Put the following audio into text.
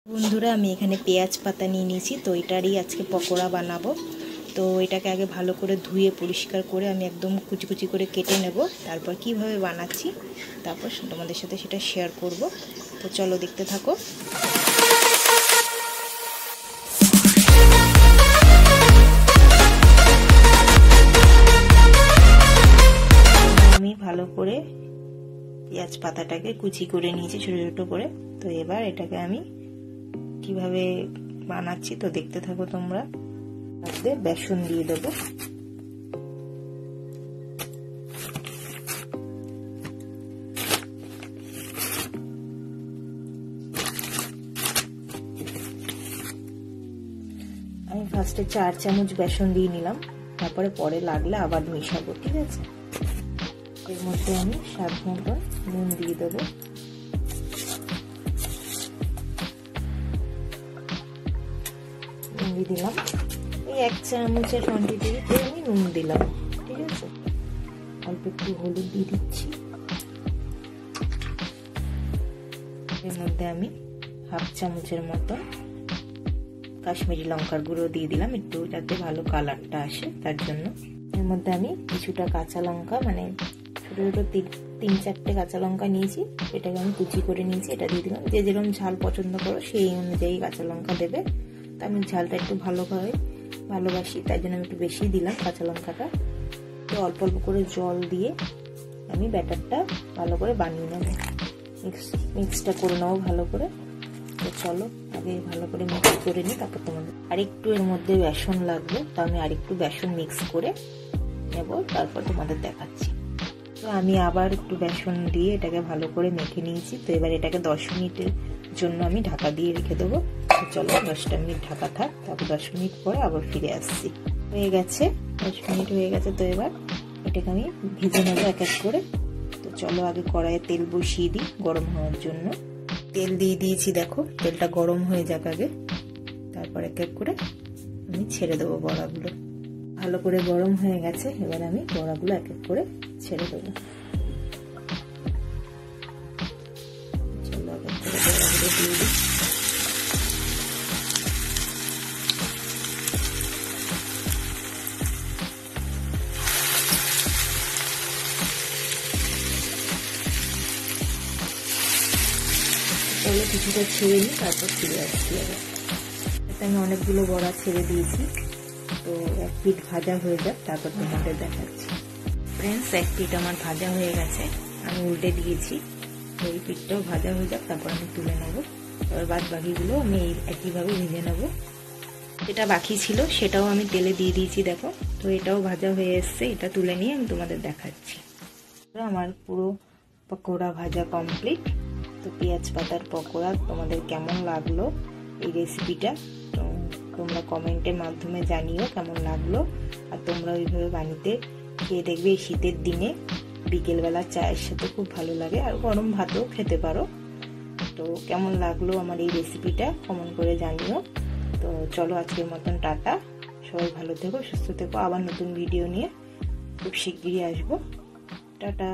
বন্ধুরা আমি এখানে পেঁয়াজ পাতা নিয়ে নিয়েছি, তো এটারই আজকে পকোড়া বানাবো। তো এটাকে আগে ভালো করে ধুয়ে পরিষ্কার করে আমি একদম কুচি কুচি করে কেটে নেব। তারপর কিভাবে বানাচ্ছি তারপর তোমাদের সাথে সেটা শেয়ার করব। তো চলো দেখতে থাকো। আমি ভালো করে পেঁয়াজ পাতাটাকে কুচি করে নিয়েছি ছোট ছোট করে। তো এবার এটাকে আমি কিভাবে বানাচ্ছি তো দেখতে থাকো তোমরা। তাতে বেসন দিয়ে দেবো। আমি ফার্স্টে 4 চামচ বেসন দিয়ে নিলাম, তারপরে পরে লাগলে আবার মেশাবো, ঠিক আছে। এর মধ্যে আমি স্বাদ মতো নুন দিয়ে দেবো। নুন দিয়ে দিলাম, এই 1 চামচের কোয়ান্টিটিতে আমি নুন দিলাম, ঠিক আছে। অল্প একটু হলুদ দিয়ে দিচ্ছি। এর মধ্যে আমি 1/2 চামচের মতো কাশ্মীরি লঙ্কার গুঁড়ো দিয়ে দিলাম, একটু যাতে ভালো কালারটা আসে তার জন্য। এর মধ্যে আমি কিছুটা কাঁচা লঙ্কা, মানে ছোট ছোট 3-4টে কাঁচা লঙ্কা নিয়েছি, এটাকে আমি কুচি করে নিয়েছি, এটা দিয়ে দিলাম। যে যেরকম ঝাল পছন্দ করো সেই অনুযায়ী কাঁচা লঙ্কা দেবে। তো আমি ঝালটা একটু ভালোবাসি, তাই জন্য আমি একটু বেশি দিলাম কাঁচা লঙ্কাটা। তো অল্প অল্প করে জল দিয়ে আমি ব্যাটারটা ভালো করে বানিয়ে নেব, মিক্সটা করে নেবো ভালো করে। তো চলো আগে ভালো করে মিক্স করে নিই, তারপর তোমাদের আরেকটু এর মধ্যে বেসন লাগবে, তো আমি আরেকটু বেসন মিক্স করে নেব, তারপর তোমাদের দেখাচ্ছি। তো আমি আবার একটু বেসন দিয়ে এটাকে ভালো করে মেখে নিয়েছি। তো এবার এটাকে 10 মিনিটের জন্য আমি ঢাকা দিয়ে রেখে দেবো। তো চলো 10টা মিনিট ঢাকা থাক, তারপর 10 মিনিট পরে আবার ফিরে আসছি। হয়ে গেছে 10 মিনিট হয়ে গেছে। তো এবার এটাকে আমি ভেজে নেবো এক এক করে। তো চলো আগে কড়াইয়ে তেল বসিয়ে দিই গরম হওয়ার জন্য। তেল দিয়ে দিয়েছি, দেখো তেলটা গরম হয়ে যাক আগে, তারপর এক এক করে আমি ছেড়ে দেবো বড়াগুলো। ভালো করে গরম হয়ে গেছে, এবার আমি বড়াগুলো এক এক করে ছেড়ে দেবো। চলো এক এক করে বড়াগুলো দিয়ে দিই। চলো কিছুটা ছেড়ে নিই, তারপর ফিরে আসছি। আবার আমি অনেকগুলো বড়া ছেড়ে দিয়েছি, তো এক পিঠ ভাজা হয়ে যাক, তারপর তোমাদের দেখাচ্ছি। ফ্রেন্ডস, এক পিঠ আমার ভাজা হয়ে গেছে, আমি উল্টে দিয়েছি। তো এই পিঠটাও ভাজা হয়ে যাক, তারপর আমি তুলে নেবো। এবার বাদ বাকিগুলো আমি একইভাবে ভেজে নেবো। যেটা বাকি ছিল সেটাও আমি তেলে দিয়ে দিয়েছি, দেখো। তো এটাও ভাজা হয়ে এসছে, এটা তুলে নিয়ে আমি তোমাদের দেখাচ্ছি। আমার পুরো পকোড়া ভাজা কমপ্লিট। তো পেঁয়াজ পাতার পকোড়া তোমাদের কেমন লাগলো এই রেসিপিটা, তো তোমরা কমেন্টের মাধ্যমে জানিও কেমন লাগলো। আর তোমরা ওইভাবে বানিয়ে খেয়ে দেখবে, এই শীতের দিনে বিকেলবেলা চায়ের সাথে খুব ভালো লাগে, আর গরম ভাতও খেতে পারো। তো কেমন লাগলো আমার এই রেসিপিটা কমেন্ট করে জানিও। তো চলো আজকের মতন টাটা, সবাই ভালো থেকো, সুস্থ থেকো। আবার নতুন ভিডিও নিয়ে খুব শিগগিরই আসবো। টাটা।